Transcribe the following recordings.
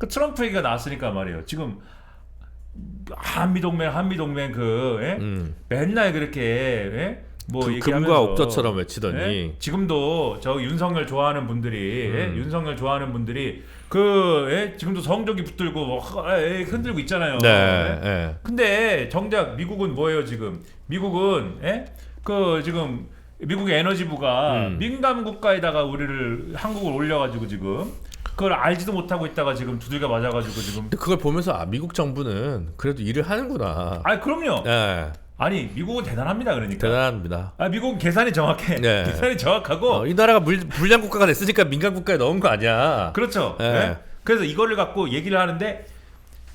그 트럼프 얘기가 나왔으니까 말이에요. 지금 한미동맹 맨날 그렇게 뭐 그 얘기하면서 금과 옥조처럼 외치더니 지금도 저 윤석열 좋아하는 분들이 지금도 성적이 붙들고 뭐 흔들고 있잖아요. 네. 근데 정작 미국은 뭐예요 지금? 미국은 지금 미국의 에너지부가 민감 국가에다가 한국을 올려가지고 지금 그걸 알지도 못하고 있다가 지금 두들겨 맞아가지고 지금. 근데 그걸 보면서 미국 정부는 그래도 일을 하는구나. 그럼요. 네. 아니 미국은 대단합니다. 그러니까. 대단합니다. 미국은 계산이 정확해. 네. 계산이 정확하고. 이 나라가 불량 국가가 됐으니까 민간 국가에 넣은 거 아니야. 그렇죠. 네. 그래서 이거를 갖고 얘기를 하는데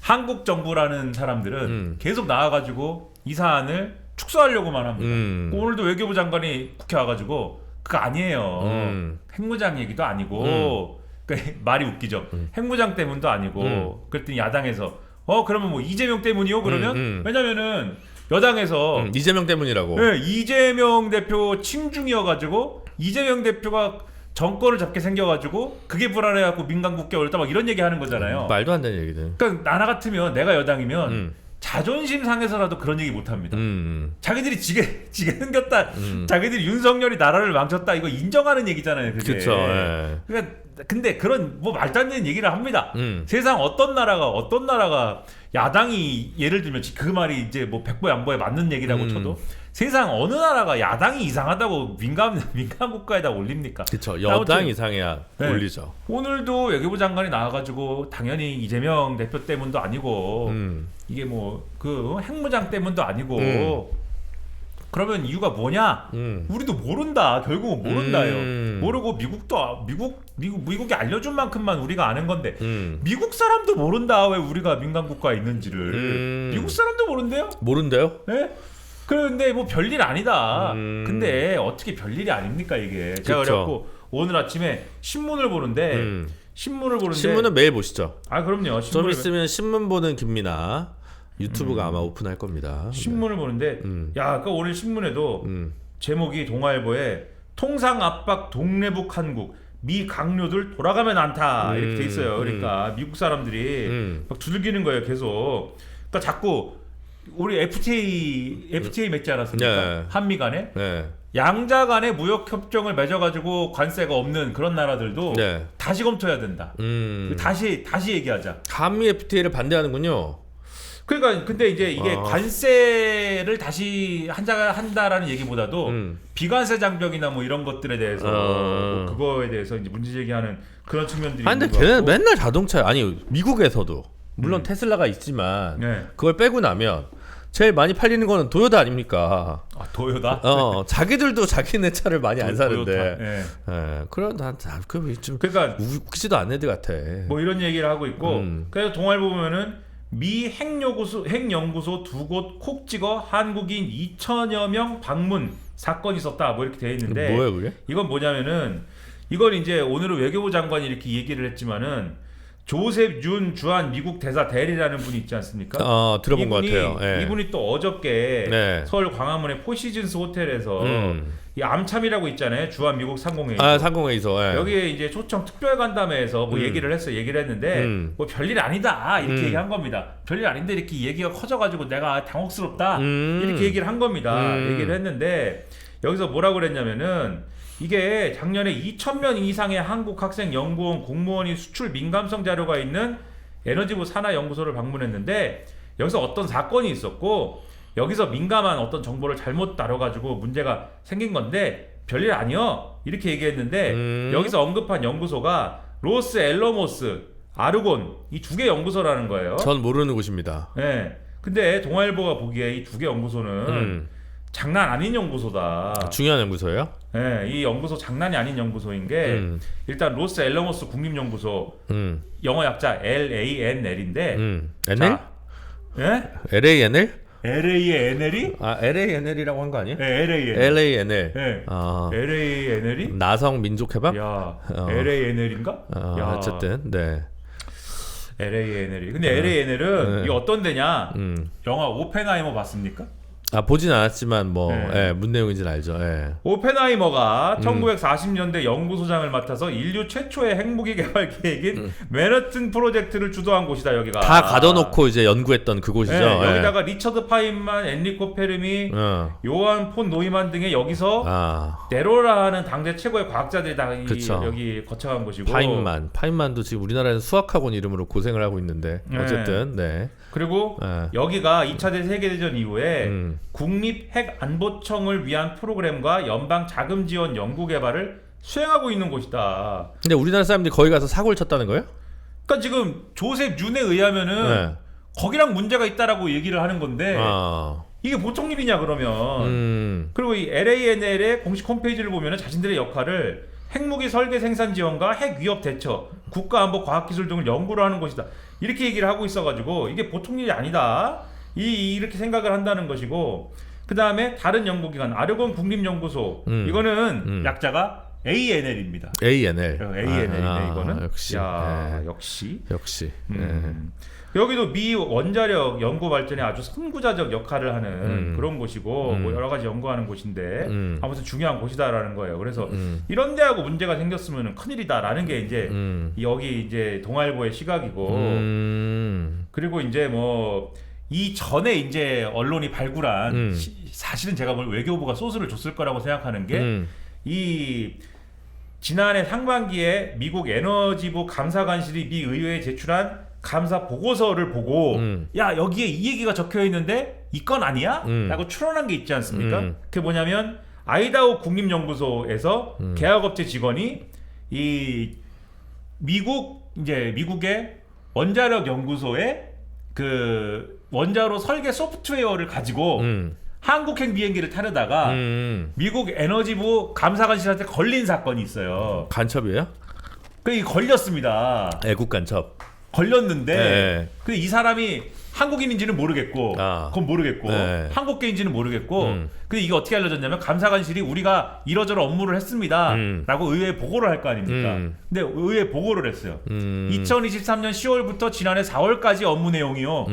한국 정부라는 사람들은 계속 나와가지고 이 사안을 축소하려고만 합니다. 오늘도 외교부 장관이 국회 와가지고 그거 아니에요. 핵무장 얘기도 아니고 그러니까 말이 웃기죠. 핵무장 때문도 아니고 그랬더니 야당에서 그러면 뭐 이재명 때문이요? 그러면 왜냐면은 여당에서 이재명 때문이라고. 네, 이재명 대표 친중이어가지고 이재명 대표가 정권을 잡게 생겨가지고 그게 불안해갖고 민간 국가 올렸다 막 이런 얘기하는 거잖아요. 말도 안 되는 얘기들. 그러니까 나나 같으면 내가 여당이면 자존심 상해서라도 그런 얘기 못 합니다. 자기들이 지게 생겼다. 자기들이 윤석열이 나라를 망쳤다. 이거 인정하는 얘기잖아요. 그게. 그렇죠. 예. 그러니까 근데 그런 뭐 말도 안 되는 얘기를 합니다. 세상 어떤 나라가 야당이 예를 들면 그 말이 이제 뭐 백보양보에 맞는 얘기라고 쳐도 세상 어느 나라가 야당이 이상하다고 민간 국가에다 올립니까? 그렇죠. 여당 이상해야 올리죠. 오늘도 외교부 장관이 나와가지고 당연히 이재명 대표 때문도 아니고 이게 뭐 그 핵무장 때문도 아니고 그러면 이유가 뭐냐? 우리도 모른다. 결국은 모른다요. 모르고 미국이 알려준 만큼만 우리가 아는 건데 미국 사람도 모른다. 왜 우리가 민간 국가에 있는지를 미국 사람도 모른대요? 모른대요? 네? 그런데 뭐 별일 아니다. 근데 어떻게 별일이 아닙니까 이게? 제가 그래갖고 오늘 아침에 신문을 보는데 신문은 매일 보시죠. 그럼요. 좀 있으면 신문 보는 김민아 유튜브가 아마 오픈할 겁니다. 신문을 보는데 그 오늘 신문에도 제목이 동아일보에 통상 압박 동래북 한국 미 강요들 돌아가면 않다 이렇게 돼 있어요. 그러니까 미국 사람들이 막 두들기는 거예요. 계속. 그러니까 자꾸 우리 FTA 맺지 않았습니까? 네. 한미 간에 네. 양자 간에 무역 협정을 맺어가지고 관세가 없는 그런 나라들도 네. 다시 검토해야 된다. 다시 얘기하자. 한미 FTA를 반대하는군요. 그러니까 근데 이제 이게 관세를 다시 한다라는 얘기보다도 비관세 장벽이나 뭐 이런 것들에 대해서 뭐 그거에 대해서 이제 문제 제기하는 그런 측면들이 근데 있는 것 걔는 같고. 맨날 자동차 미국에서도 물론 테슬라가 있지만 그걸 빼고 나면 제일 많이 팔리는 거는 도요타 아닙니까? 도요타? 자기들도 자기네 차를 많이 안 사는데. 그런 좀 그러니까 웃기지도 않는 애들 같아. 뭐 이런 얘기를 하고 있고 그래서 동아일보 보면은 미 핵연구소 두 곳 콕 찍어 한국인 2천여 명 방문 사건이 있었다 뭐 이렇게 돼 있는데 뭐예요 그게? 이건 뭐냐면은 이건 이제 오늘은 외교부 장관이 이렇게 얘기를 했지만은 조셉 윤 주한 미국 대사 대리라는 분이 있지 않습니까? 들어본 것 같아요. 이분이 또 어저께 서울 광화문의 포시즌스 호텔에서 이 암참이라고 있잖아요. 주한 미국 상공회의소. 상공회의소. 여기에 이제 초청 특별 간담회에서 뭐 얘기를 했는데 뭐 별일 아니다 이렇게 얘기한 겁니다. 별일 아닌데 이렇게 얘기가 커져가지고 내가 당혹스럽다 이렇게 얘기를 한 겁니다. 얘기를 했는데 여기서 뭐라고 그랬냐면은 이게 작년에 2,000명 이상의 한국 학생 연구원 공무원이 수출 민감성 자료가 있는 에너지부 산하연구소를 방문했는데 여기서 어떤 사건이 있었고 여기서 민감한 어떤 정보를 잘못 다뤄가지고 문제가 생긴 건데 별일 아니요 이렇게 얘기했는데 여기서 언급한 연구소가 로스 앨러모스, 아르곤 이 두 개 연구소라는 거예요. 전 모르는 곳입니다. 네. 근데 동아일보가 보기에 이 두 개 연구소는 장난 아닌 연구소다. 중요한 연구소예요? 네, 이 연구소 장난이 아닌 연구소인 게 일단 로스 앨러모스 국립연구소 영어 약자 LANL인데 NL? 예? LANL? LANL이? LANL이라고 한 거 아니에요? 네, LANL. 네. LANL이? 나성 민족해방? 야, LANL인가? 야, 어쨌든 네. LANL이. 근데 LANL은 이게 어떤 데냐? 영화 오펜하이머 봤습니까? 보진 않았지만 뭐 네. 무슨 내용인지는 알죠. 예. 오펜하이머가 1940년대 연구소장을 맡아서 인류 최초의 핵무기 개발 계획인 맨하튼 프로젝트를 주도한 곳이다. 여기가 다 가둬놓고 이제 연구했던 그곳이죠. 네, 여기다가 리처드 파인만, 엔리코 페르미, 요한 폰 노이만 등의 여기서 네로라는 당대 최고의 과학자들이 다 여기 거쳐간 곳이고 파인만도 지금 우리나라에는 수학학원 이름으로 고생을 하고 있는데 어쨌든 네. 그리고 여기가 2차 세계대전 이후에 국립핵안보청을 위한 프로그램과 연방 자금 지원 연구 개발을 수행하고 있는 곳이다. 근데 우리나라 사람들이 거기 가서 사고를 쳤다는 거예요? 그러니까 지금 조셉 윤에 의하면은 거기랑 문제가 있다라고 얘기를 하는 건데 이게 보통 일이냐 그러면. 그리고 이 LANL의 공식 홈페이지를 보면은 자신들의 역할을 핵무기 설계 생산 지원과 핵 위협 대처, 국가안보 과학기술 등을 연구를 하는 곳이다. 이렇게 얘기를 하고 있어가지고 이게 보통 일이 아니다. 이렇게 생각을 한다는 것이고, 그 다음에 다른 연구기관 아르곤 국립연구소 이거는 약자가 ANL입니다. ANL이네 이거는. 역시. 역시. 여기도 미 원자력 연구 발전에 아주 선구자적 역할을 하는 그런 곳이고 뭐 여러 가지 연구하는 곳인데 아무튼 중요한 곳이다라는 거예요. 그래서 이런 데하고 문제가 생겼으면 큰일이다라는 게 이제 여기 이제 동아일보의 시각이고 그리고 이제 뭐 이 전에 이제 언론이 발굴한 사실은 제가 뭘 외교부가 소스를 줬을 거라고 생각하는 게 이 지난해 상반기에 미국 에너지부 감사관실이 미 의회에 제출한 감사 보고서를 보고 야 여기에 이 얘기가 적혀 있는데 이 건 아니야? 라고 추론한 게 있지 않습니까? 그게 뭐냐면 아이다호 국립연구소에서 계약업체 직원이 이 미국의 원자력 연구소에 그 원자로 설계 소프트웨어를 가지고 한국행 비행기를 타려다가 미국 에너지부 감사관실한테 걸린 사건이 있어요. 간첩이에요? 그게 걸렸습니다. 애국 간첩. 걸렸는데 근데 이 사람이 한국인인지는 모르겠고 그건 모르겠고 한국계인지는 모르겠고 근데 이게 어떻게 알려졌냐면 감사관실이 우리가 이러저러 업무를 했습니다 라고 의회에 보고를 할 거 아닙니까? 근데 의회에 보고를 했어요. 2023년 10월부터 지난해 4월까지 업무 내용이요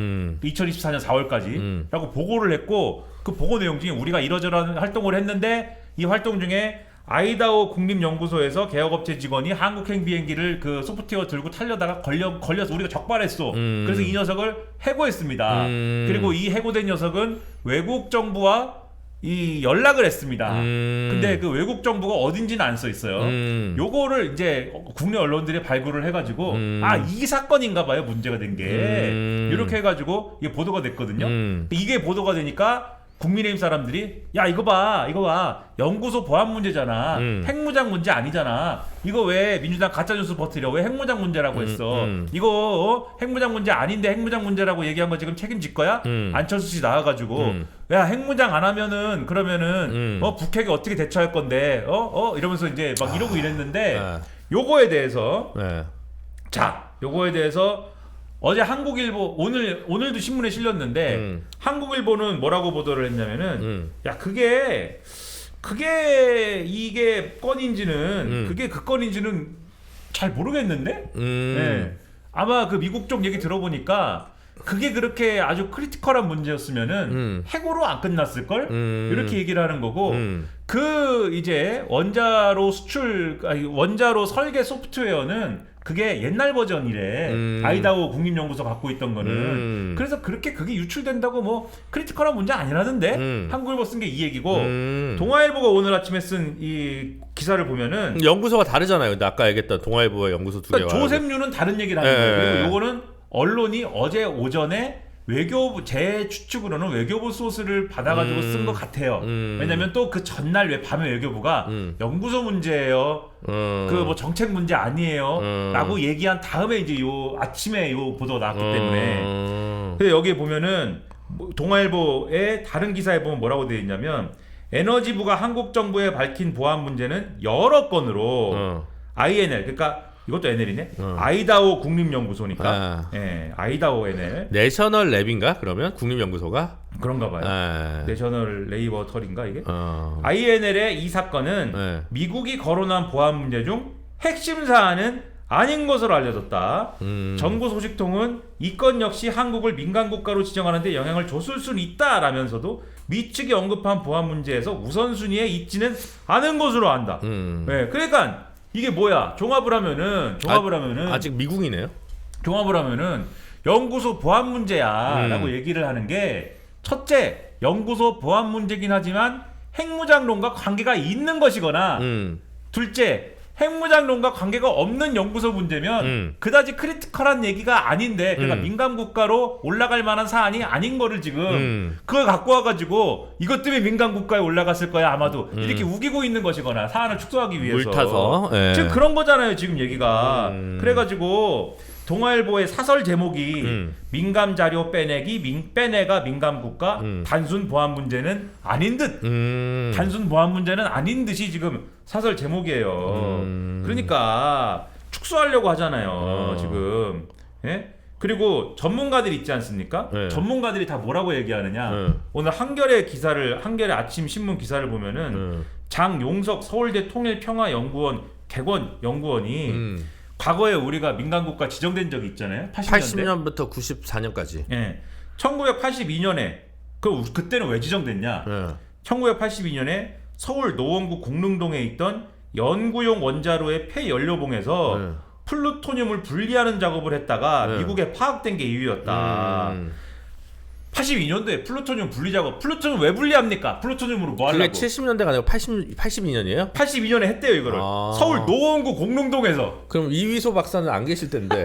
2024년 4월까지 라고 보고를 했고 그 보고 내용 중에 우리가 이러저러한 활동을 했는데 이 활동 중에 아이다호 국립연구소에서 개혁업체 직원이 한국행 비행기를 그 소프트웨어 들고 타려다가 걸려서 우리가 적발했어. 그래서 이 녀석을 해고했습니다. 그리고 이 해고된 녀석은 외국 정부와 이 연락을 했습니다. 근데 그 외국 정부가 어딘지는 안 써 있어요. 요거를 이제 국내 언론들이 발굴을 해가지고 이 사건인가 봐요. 문제가 된 게. 이렇게 해가지고 이게 보도가 됐거든요. 이게 보도가 되니까 국민의힘 사람들이 야 이거 봐 연구소 보안 문제잖아 핵무장 문제 아니잖아 이거 왜 민주당 가짜뉴스 버티려 왜 핵무장 문제라고 했어 이거 핵무장 문제 아닌데 핵무장 문제라고 얘기한 거 지금 책임질 거야? 안철수 씨 나와가지고 야 핵무장 안 하면은 그러면은 북핵이 어떻게 대처할 건데 이러면서 이제 막 이러고 이랬는데 요거에 대해서 요거에 대해서 어제 한국일보 오늘도 신문에 실렸는데 한국일보는 뭐라고 보도를 했냐면은 야 그게 이게 건인지는 그게 그 건인지는 잘 모르겠는데 네. 아마 그 미국 쪽 얘기 들어보니까 그게 그렇게 아주 크리티컬한 문제였으면은 핵으로 안 끝났을 걸 이렇게 얘기를 하는 거고 그 이제 원자로 설계 소프트웨어는 그게 옛날 버전이래. 아이다호 국립연구소 갖고 있던 거는. 그래서 그렇게 그게 유출된다고 뭐 크리티컬한 문제 아니라는데 한국일보 쓴 게 이 얘기고 동아일보가 오늘 아침에 쓴 이 기사를 보면은 연구소가 다르잖아요. 근데 아까 얘기했던 동아일보와 연구소 두 개가. 그러니까 조셉류는 다른 얘기를 하는 거예요. 그리고 요거는 언론이 어제 오전에 외교부 제 추측으로는 외교부 소스를 받아가지고 쓴 것 같아요. 왜냐면 또 그 전날 왜 밤에 외교부가 연구소 문제예요. 그 뭐 정책 문제 아니에요.라고 얘기한 다음에 이제 요 아침에 요 보도가 나왔기 때문에. 근데 여기에 보면은 동아일보의 다른 기사에 보면 뭐라고 되어 있냐면 에너지부가 한국 정부에 밝힌 보안 문제는 여러 건으로 INL 그러니까. 이것도 NL이네. 아이다호 국립연구소니까. 아이다호 NL. 내셔널 랩인가? 그러면 국립연구소가? 그런가 봐요. 내셔널 레이버털인가 이게? INL의 이 사건은 미국이 거론한 보안 문제 중 핵심 사안은 아닌 것으로 알려졌다. 정부 소식통은 이 건 역시 한국을 민간국가로 지정하는 데 영향을 줬을 수는 있다라면서도 미 측이 언급한 보안 문제에서 우선순위에 있지는 않은 것으로 안다. 네, 그러니까 이게 뭐야? 종합을 하면은 아직 미국이네요. 종합을 하면은 연구소 보안 문제야라고 얘기를 하는 게 첫째, 연구소 보안 문제긴 하지만 핵무장론과 관계가 있는 것이거나 둘째, 핵무장론과 관계가 없는 연구소 문제면 그다지 크리티컬한 얘기가 아닌데 그러니까 민간 국가로 올라갈 만한 사안이 아닌 거를 지금 그걸 갖고 와가지고 이것 때문에 민간 국가에 올라갔을 거야 아마도 이렇게 우기고 있는 것이거나 사안을 축소하기 위해서 물타서 지금 그런 거잖아요 지금 얘기가. 그래가지고 동아일보의 사설 제목이 민감 자료 빼내가 민감 국가 단순 보안 문제는 아닌 듯 단순 보안 문제는 아닌 듯이 지금 사설 제목이에요. 그러니까 축소하려고 하잖아요 지금. 예? 그리고 전문가들 있지 않습니까? 네. 전문가들이 다 뭐라고 얘기하느냐? 오늘 한겨레 아침 신문 기사를 보면은 장용석 서울대 통일평화연구원 개원 연구원이 과거에 우리가 민간국가 지정된 적이 있잖아요. 80년부터 94년까지. 예. 1982년에 그때는 왜 지정됐냐? 1982년에 서울 노원구 공릉동에 있던 연구용 원자로의 폐연료봉에서 플루토늄을 분리하는 작업을 했다가 미국에 파악된 게 이유였다. 82년도에 플루토늄 분리 작업. 플루토늄 왜 분리합니까? 플루토늄으로 뭐 하려고? 그게 70년대가 아니고 82년이에요? 82년에 했대요 이거를. 서울 노원구 공릉동에서. 그럼 이위소 박사는 안 계실 텐데.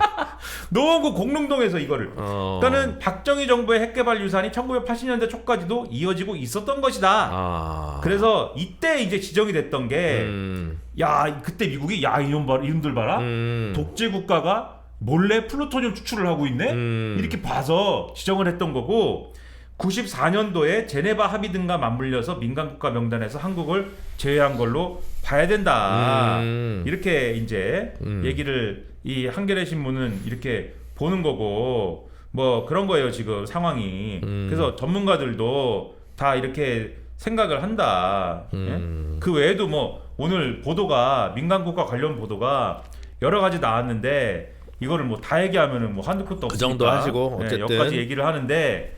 노원구 공릉동에서 이거를. 그러니까 박정희 정부의 핵개발 유산이 1980년대 초까지도 이어지고 있었던 것이다. 그래서 이때 이제 지정이 됐던 게 야 그때 미국이 야 이놈들 봐라. 독재 국가가 몰래 플루토늄 추출을 하고 있네? 이렇게 봐서 지정을 했던 거고 94년도에 제네바 합의 등과 맞물려서 민간국가 명단에서 한국을 제외한 걸로 봐야 된다. 이렇게 이제 얘기를 이 한겨레 신문은 이렇게 보는 거고 뭐 그런 거예요 지금 상황이. 그래서 전문가들도 다 이렇게 생각을 한다. 예? 그 외에도 뭐 오늘 보도가 민간국가 관련 보도가 여러 가지 나왔는데 이거를 뭐 다 얘기하면은 뭐 한두 끝도 없으니까 그 정도 하시고 어쨌든 몇 가지 얘기를 하는데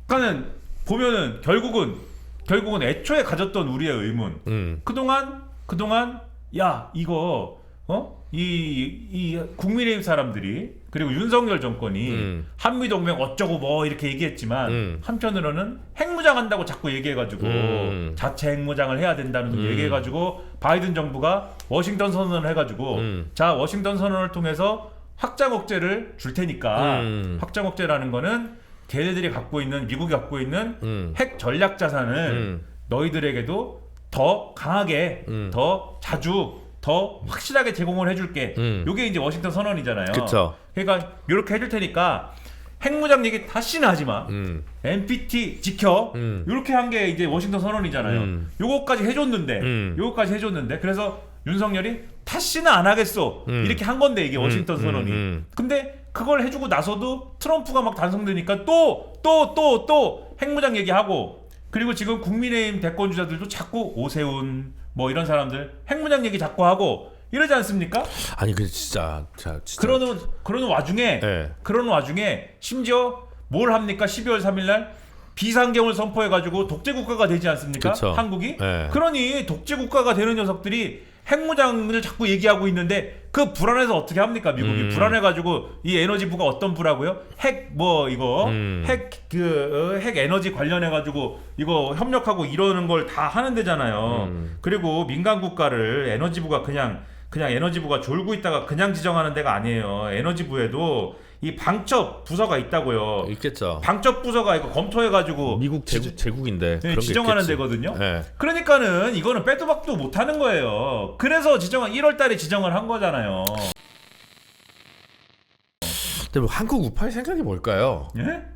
그러니까는 보면은 결국은 애초에 가졌던 우리의 의문 그동안 야 이거 이 국민의힘 사람들이 그리고 윤석열 정권이 한미동맹 어쩌고 뭐 이렇게 얘기했지만 한편으로는 핵무장한다고 자꾸 얘기해가지고 자체 핵무장을 해야 된다는 걸 얘기해가지고 바이든 정부가 워싱턴 선언을 해가지고 자 워싱턴 선언을 통해서 확장 억제를 줄 테니까 확장 억제라는 거는 걔네들이 갖고 있는 미국이 갖고 있는 핵 전략 자산을 너희들에게도 더 강하게 더 자주 더 확실하게 제공을 해줄게. 요게 이제 워싱턴 선언이잖아요. 그쵸. 그러니까 이렇게 해줄 테니까 핵무장 얘기 다시는 하지 마. NPT 지켜. 이렇게 한 게 이제 워싱턴 선언이잖아요. 요거까지 해줬는데 그래서 윤석열이 다시는 안 하겠어. 이렇게 한 건데 이게 워싱턴 선언이. 근데 그걸 해주고 나서도 트럼프가 막 단성되니까 또 핵무장 얘기하고 그리고 지금 국민의힘 대권 주자들도 자꾸 오세훈 뭐 이런 사람들 핵무장 얘기 자꾸 하고 이러지 않습니까? 아니 그 진짜 그러는 와중에 네. 심지어 뭘 합니까? 12월 3일 날 비상경을 선포해 가지고 독재 국가가 되지 않습니까? 그쵸. 한국이? 네. 그러니 독재 국가가 되는 녀석들이 핵무장을 자꾸 얘기하고 있는데 그 불안해서 어떻게 합니까? 미국이 불안해 가지고 이 에너지부가 어떤 부라고요? 핵 에너지 관련해 가지고 이거 협력하고 이러는 걸 다 하는 데잖아요. 그리고 민간 국가를 에너지부가 그냥 에너지부가 졸고 있다가 그냥 지정하는 데가 아니에요. 에너지부에도 이 방첩 부서가 있다고요. 있겠죠. 방첩 부서가 이거 검토해가지고 미국 제국인데 네, 지정하는 데거든요. 네. 그러니까는 이거는 빼도 박도 못하는 거예요. 그래서 1월달에 지정을 한 거잖아요. 근데 뭐 한국 우파의 생각이 뭘까요? 예?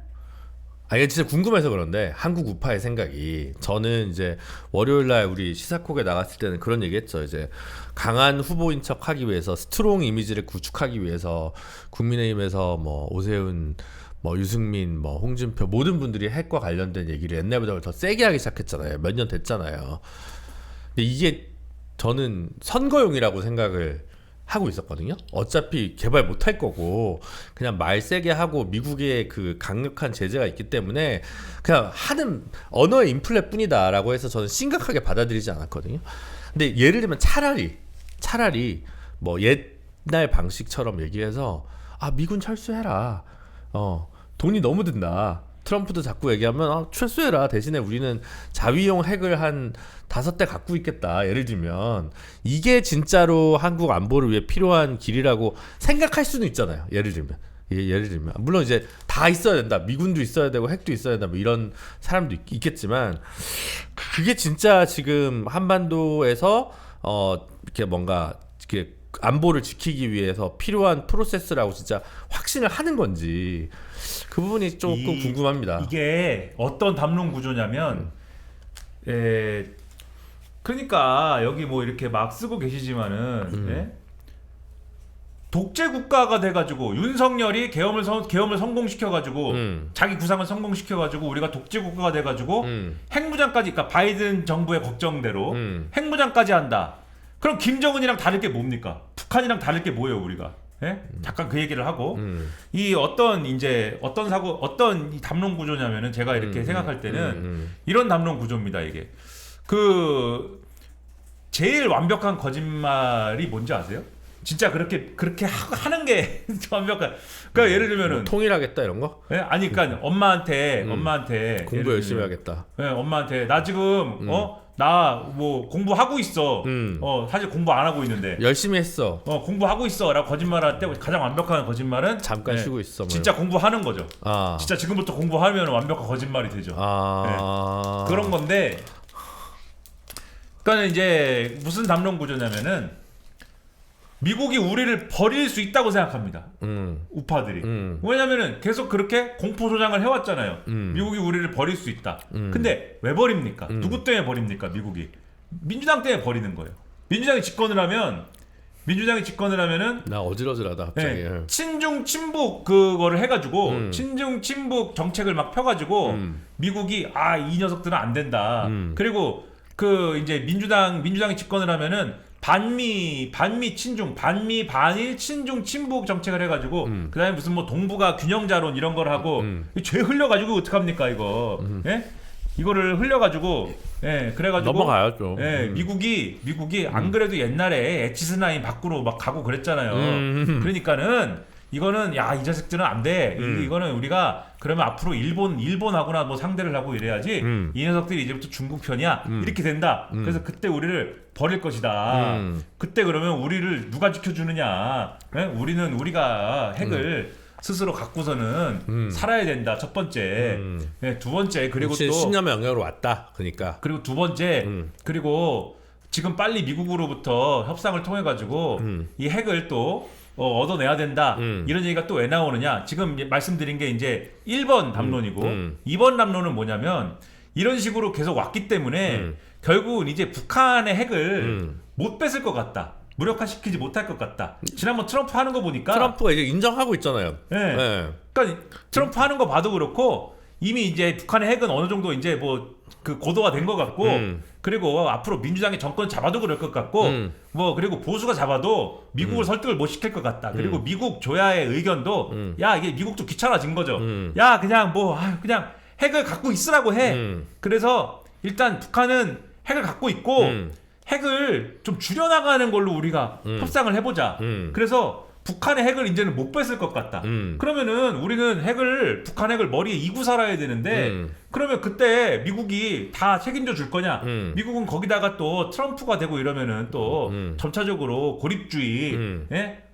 이게 진짜 궁금해서 그런데 한국 우파의 생각이 저는 이제 월요일날 우리 시사콕에 나갔을 때는 그런 얘기했죠. 이제 강한 후보인 척하기 위해서 스트롱 이미지를 구축하기 위해서 국민의힘에서 뭐 오세훈, 뭐 유승민, 뭐 홍준표 모든 분들이 핵과 관련된 얘기를 옛날보다 더 세게 하기 시작했잖아요. 몇 년 됐잖아요. 근데 이게 저는 선거용이라고 생각을 하고 있었거든요. 어차피 개발 못할 거고 그냥 말 세게 하고 미국의 그 강력한 제재가 있기 때문에 그냥 하는 언어의 인플레뿐이다라고 해서 저는 심각하게 받아들이지 않았거든요. 근데 예를 들면 차라리 뭐 옛날 방식처럼 얘기해서 미군 철수해라. 돈이 너무 든다. 트럼프도 자꾸 얘기하면 철수해라. 대신에 우리는 자위용 핵을 한 5대 갖고 있겠다. 예를 들면 이게 진짜로 한국 안보를 위해 필요한 길이라고 생각할 수는 있잖아요. 예를 들면 물론 이제 다 있어야 된다. 미군도 있어야 되고 핵도 있어야 된다. 뭐 이런 사람도 있겠지만 그게 진짜 지금 한반도에서 이렇게 뭔가 이렇게 안보를 지키기 위해서 필요한 프로세스라고 진짜 확신을 하는 건지 그 부분이 조금 궁금합니다. 이게 어떤 담론 구조냐면 그러니까 여기 뭐 이렇게 막 쓰고 계시지만은 독재 국가가 돼가지고 윤석열이 계엄을 성공시켜가지고 자기 구상을 성공시켜가지고 우리가 독재 국가가 돼가지고 핵무장까지, 그러니까 바이든 정부의 걱정대로 핵무장까지 한다. 그럼 김정은이랑 다를 게 뭡니까? 북한이랑 다를 게 뭐예요, 우리가? 예? 잠깐 그 얘기를 하고 이 어떤 이 담론 구조냐면은 제가 이렇게 생각할 때는 이런 담론 구조입니다. 이게 그 제일 완벽한 거짓말이 뭔지 아세요? 진짜 그렇게 하는 게 완벽한. 그러니까 예를 들면은 뭐 통일하겠다 이런 거? 예? 아니 그러니까 엄마한테 공부 열심히 하겠다. 예, 엄마한테 나 지금 나 뭐 공부하고 있어. 사실 공부 안 하고 있는데 열심히 했어. 공부하고 있어라고 거짓말할 때 가장 완벽한 거짓말은 잠깐 쉬고 있어. 뭐. 진짜 공부하는 거죠. 진짜 지금부터 공부하면 완벽한 거짓말이 되죠. 네. 그런 건데, 그러니까 이제 무슨 담론 구조냐면은 미국이 우리를 버릴 수 있다고 생각합니다. 우파들이. 왜냐면은 계속 그렇게 공포 조장을 해왔잖아요. 미국이 우리를 버릴 수 있다. 근데 왜 버립니까? 누구 때문에 버립니까? 미국이. 민주당 때문에 버리는 거예요. 민주당이 집권을 하면은 나 어질어질하다 갑자기. 네, 친중 친북 그거를 해가지고 친중 친북 정책을 막 펴가지고 미국이 이 녀석들은 안 된다. 그리고 그 이제 민주당이 집권을 하면은 반미 친중, 반미 반일 친중 친북 정책을 해가지고 그다음에 무슨 뭐 동북아 균형자론 이런 걸 하고 죄 흘려가지고 어떡합니까 이거? 예? 이거를 흘려가지고 그래가지고 넘어가요 좀. 미국이 안 그래도 옛날에 에치스나인 밖으로 막 가고 그랬잖아요. 그러니까는 이거는 이 자식들은 안 돼. 이거는 우리가 그러면 앞으로 일본하고나 뭐 상대를 하고 이래야지. 이 녀석들이 이제부터 중국 편이야. 이렇게 된다. 그래서 그때 우리를 버릴 것이다. 그때 그러면 우리를 누가 지켜주느냐? 우리가 핵을 스스로 갖고서는 살아야 된다. 첫 번째. 두 번째 그리고 또 신념의 영역으로 왔다. 그러니까. 그리고 두 번째 그리고 지금 빨리 미국으로부터 협상을 통해 가지고 이 핵을 또 얻어내야 된다. 이런 얘기가 또 왜 나오느냐? 지금 말씀드린 게 이제 1번 담론이고 2번 담론은 뭐냐면 이런 식으로 계속 왔기 때문에 결국은 이제 북한의 핵을 못 뺏을 것 같다. 무력화시키지 못할 것 같다. 지난번 트럼프 하는 거 보니까 트럼프가 이제 인정하고 있잖아요. 그러니까 트럼프 하는 거 봐도 그렇고 이미 이제 북한의 핵은 어느 정도 이제 뭐 그 고도가 된 것 같고 그리고 앞으로 민주당이 정권 잡아도 그럴 것 같고 뭐 그리고 보수가 잡아도 미국을 설득을 못 시킬 것 같다. 그리고 미국 조야의 의견도 이게 미국도 귀찮아진 거죠. 그냥 그냥 핵을 갖고 있으라고 해. 그래서 일단 북한은 핵을 갖고 있고 핵을 좀 줄여나가는 걸로 우리가 협상을 해보자. 그래서 북한의 핵을 이제는 못 뺏을 것 같다. 그러면은 우리는 북한 핵을 머리에 이고 살아야 되는데 그러면 그때 미국이 다 책임져 줄 거냐? 미국은 거기다가 또 트럼프가 되고 이러면은 또 점차적으로 고립주의,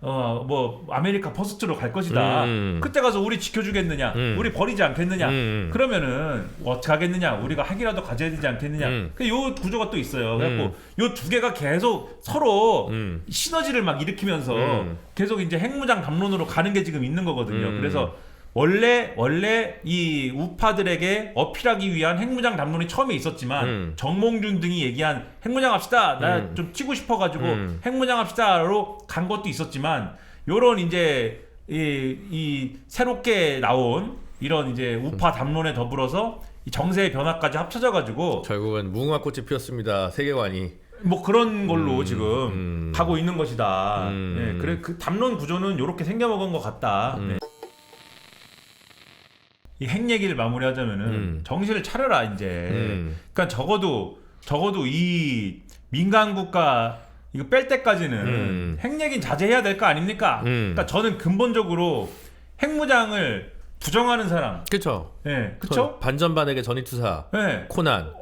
뭐 아메리카 퍼스트로 갈 것이다. 그때 가서 우리 지켜주겠느냐? 우리 버리지 않겠느냐? 그러면은 어떻게 하겠느냐? 우리가 핵이라도 가져야 되지 않겠느냐? 요 구조가 또 있어요. 그래갖고 요 두 개가 계속 서로 시너지를 막 일으키면서 계속 이제 핵무장 담론으로 가는 게 지금 있는 거거든요. 그래서 원래 이 우파들에게 어필하기 위한 핵무장 담론이 처음에 있었지만 정몽준 등이 얘기한 핵무장합시다. 나 좀 튀고 싶어가지고 핵무장합시다로 간 것도 있었지만 요런 이제 이 새롭게 나온 이런 이제 우파 담론에 더불어서 이 정세의 변화까지 합쳐져가지고 결국은 무궁화 꽃이 피었습니다. 세계관이. 뭐 그런 걸로 지금 가고 있는 것이다. 네, 그래 그 담론 구조는 이렇게 생겨먹은 것 같다. 네. 이 핵 얘기를 마무리하자면은 정신을 차려라 이제. 그러니까 적어도 이 민간 국가 이거 뺄 때까지는 핵 얘기는 자제해야 될 거 아닙니까? 그러니까 저는 근본적으로 핵무장을 부정하는 사람. 그렇죠. 네, 그렇죠. 반전반에게 전이투사. 네. 코난.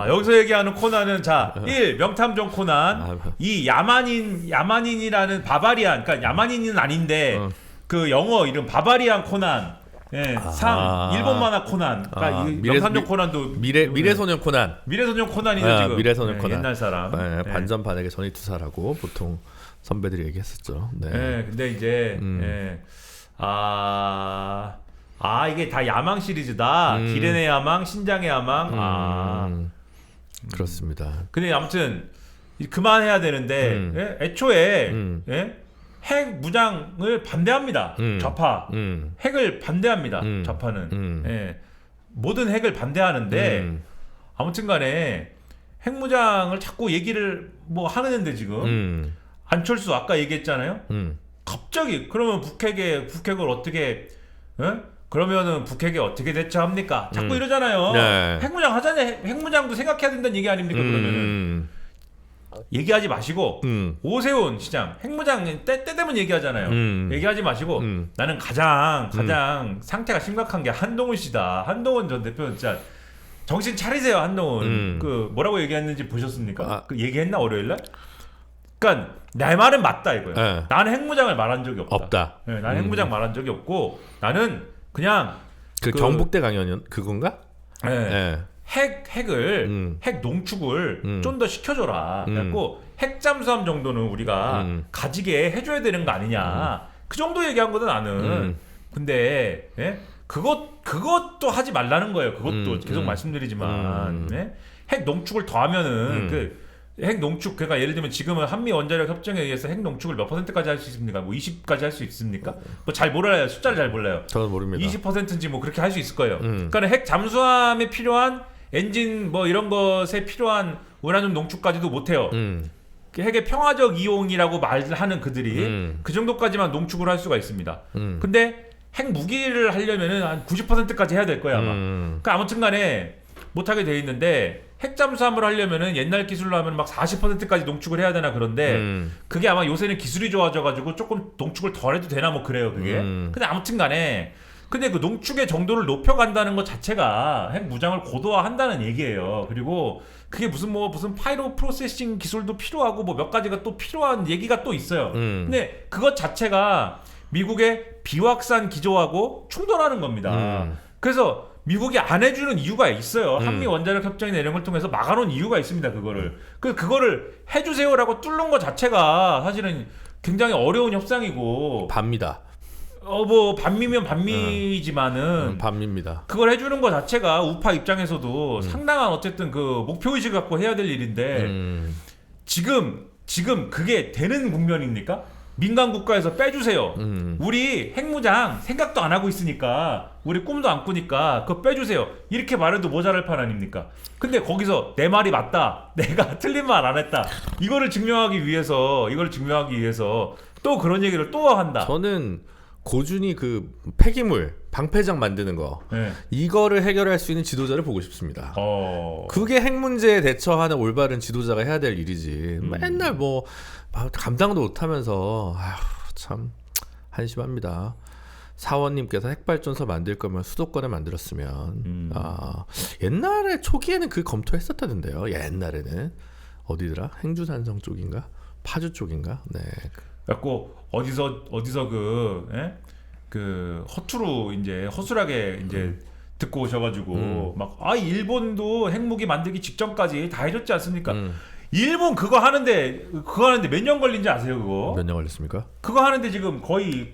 여기서 얘기하는 코난은 1. 명탐정 코난. 2. 야만인이라는 바바리안. 그러니까 야만인은 아닌데 그 영어 이름 바바리안 코난. 3. 일본 만화 코난. 그러니까 명탐정 코난도 미래소년 코난. 미래소년 코난이죠 지금. 미래소년 코난. 옛날 사람. 반전반에게 전이투사라고 보통 선배들이 얘기했었죠. 네. 근데 이제 이게 다 야망 시리즈다. 기렌의 야망, 신장의 야망. 그렇습니다. 근데 아무튼 그만해야 되는데 애초에 핵 무장을 반대합니다. 좌파. 핵을 반대합니다. 좌파는. 모든 핵을 반대하는데 아무튼간에 핵 무장을 자꾸 얘기를 뭐 하는데 지금 안철수 아까 얘기했잖아요. 갑자기 그러면 북핵을 어떻게 그러면은 북핵에 어떻게 대처합니까? 자꾸 이러잖아요. 네. 핵무장 하자냐? 핵무장도 생각해야 된다는 얘기 아닙니까? 그러면은 얘기하지 마시고 오세훈 시장 핵무장 때 되면 얘기하잖아요. 얘기하지 마시고 나는 가장 상태가 심각한 게 한동훈 씨다. 한동훈 전 대표 진짜 정신 차리세요. 한동훈 그 뭐라고 얘기했는지 보셨습니까? 그 얘기했나 월요일날? 그러니까 내 말은 맞다 이거예요. 네. 나는 핵무장을 말한 적이 없다. 네, 나는 핵무장 말한 적이 없고 나는 그냥 그 경북대 강연 그건가? 핵을 핵 농축을 좀 더 시켜줘라. 그래갖고 핵 잠수함 정도는 우리가 가지게 해줘야 되는 거 아니냐. 그 정도 얘기한 거든 나는. 근데 그것도 하지 말라는 거예요. 그것도 계속 말씀드리지만 핵 농축을 더하면은 핵 농축 그러니까 예를 들면 지금은 한미 원자력 협정에 의해서 핵 농축을 몇 %까지 할 수 있습니까? 뭐 20까지 할 수 있습니까? 뭐 잘 몰라요. 숫자를 잘 몰라요. 저는 모릅니다. 20%인지 뭐 그렇게 할 수 있을 거예요. 그러니까 핵 잠수함에 필요한 엔진 뭐 이런 것에 필요한 우라늄 농축까지도 못 해요. 핵의 평화적 이용이라고 말하는 그들이 그 정도까지만 농축을 할 수가 있습니다. 근데 핵 무기를 하려면은 한 90%까지 해야 될 거야 아마. 그러니까 아무튼간에 못하게 돼 있는데 핵 잠수함을 하려면은 옛날 기술로 하면 막 40%까지 농축을 해야 되나 그런데 그게 아마 요새는 기술이 좋아져가지고 조금 농축을 덜 해도 되나 뭐 그래요 그게. 근데 아무튼간에 근데 그 농축의 정도를 높여간다는 것 자체가 핵 무장을 고도화한다는 얘기예요. 그리고 그게 무슨 파이로 프로세싱 기술도 필요하고 뭐 몇 가지가 또 필요한 얘기가 또 있어요. 근데 그것 자체가 미국의 비확산 기조하고 충돌하는 겁니다. 그래서 미국이 안 해주는 이유가 있어요. 한미 원자력 협정이나 이런 걸 통해서 막아놓은 이유가 있습니다. 그거를 해주세요라고 뚫는 것 자체가 사실은 굉장히 어려운 협상이고 반미다. 뭐 반미면 반미지만은 반미입니다. 그걸 해주는 것 자체가 우파 입장에서도 상당한 어쨌든 그 목표 의식 갖고 해야 될 일인데 지금 그게 되는 국면입니까? 민간 국가에서 빼주세요. 우리 핵무장 생각도 안 하고 있으니까 우리 꿈도 안 꾸니까 그거 빼주세요. 이렇게 말해도 모자랄 판 아닙니까? 근데 거기서 내 말이 맞다. 내가 틀린 말 안 했다. 이거를 증명하기 위해서 또 그런 얘기를 또 한다. 저는 고준이 그 폐기물 방패장 만드는 거 이거를 해결할 수 있는 지도자를 보고 싶습니다. 그게 핵 문제에 대처하는 올바른 지도자가 해야 될 일이지. 맨날 뭐 감당도 못하면서 참 한심합니다. 사원님께서 핵발전소 만들 거면 수도권에 만들었으면 옛날에 초기에는 그 검토했었다던데요. 옛날에는 어디더라? 행주산성 쪽인가? 파주 쪽인가? 네. 갖고 어디서 그 허투루 이제 허술하게 이제 듣고 오셔가지고 막 일본도 핵무기 만들기 직전까지 다 해줬지 않습니까? 일본 그거 하는데 몇 년 걸린지 아세요 그거? 몇 년 걸렸습니까? 그거 하는데 지금 거의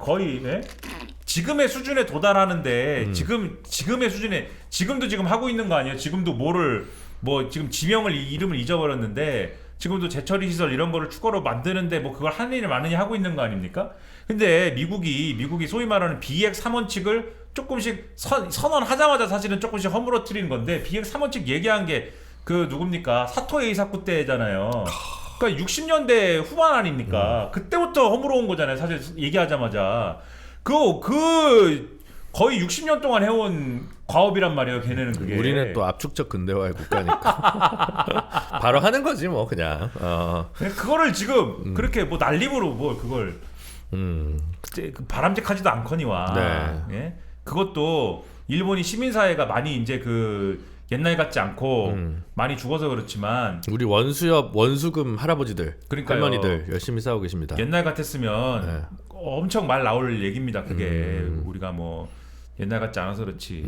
지금의 수준에 도달하는데 지금의 수준에 지금도 지금 하고 있는 거 아니에요? 지금도 지금 이름을 잊어버렸는데 지금도 재처리 시설 이런 거를 추가로 만드는데 뭐 그걸 하는 일을 많이 하고 있는 거 아닙니까? 근데 미국이 소위 말하는 비핵 3원칙을 조금씩 선언하자마자 사실은 조금씩 허물어뜨리는 건데 비핵 3원칙 얘기한 게 그 누굽니까 사토 에이사쿠 때잖아요. 그러니까 60년대 후반 아닙니까? 그때부터 허물어온 거잖아요. 사실 얘기하자마자 그 거의 60년 동안 해온 과업이란 말이에요. 걔네는 그게. 우리는 또 압축적 근대화의 국가니까 바로 하는 거지 뭐 그냥. 그거를 지금 그렇게 뭐 난립으로 뭐 그걸 그때 바람직하지도 않거니와. 네. 예? 그것도 일본이 시민사회가 많이 이제 그 옛날 같지 않고 많이 죽어서 그렇지만 우리 원수금 할아버지들, 그러니까요. 할머니들 열심히 싸우고 계십니다. 옛날 같았으면 네. 엄청 말 나올 얘기입니다. 그게 우리가 뭐 옛날 같지 않아서 그렇지.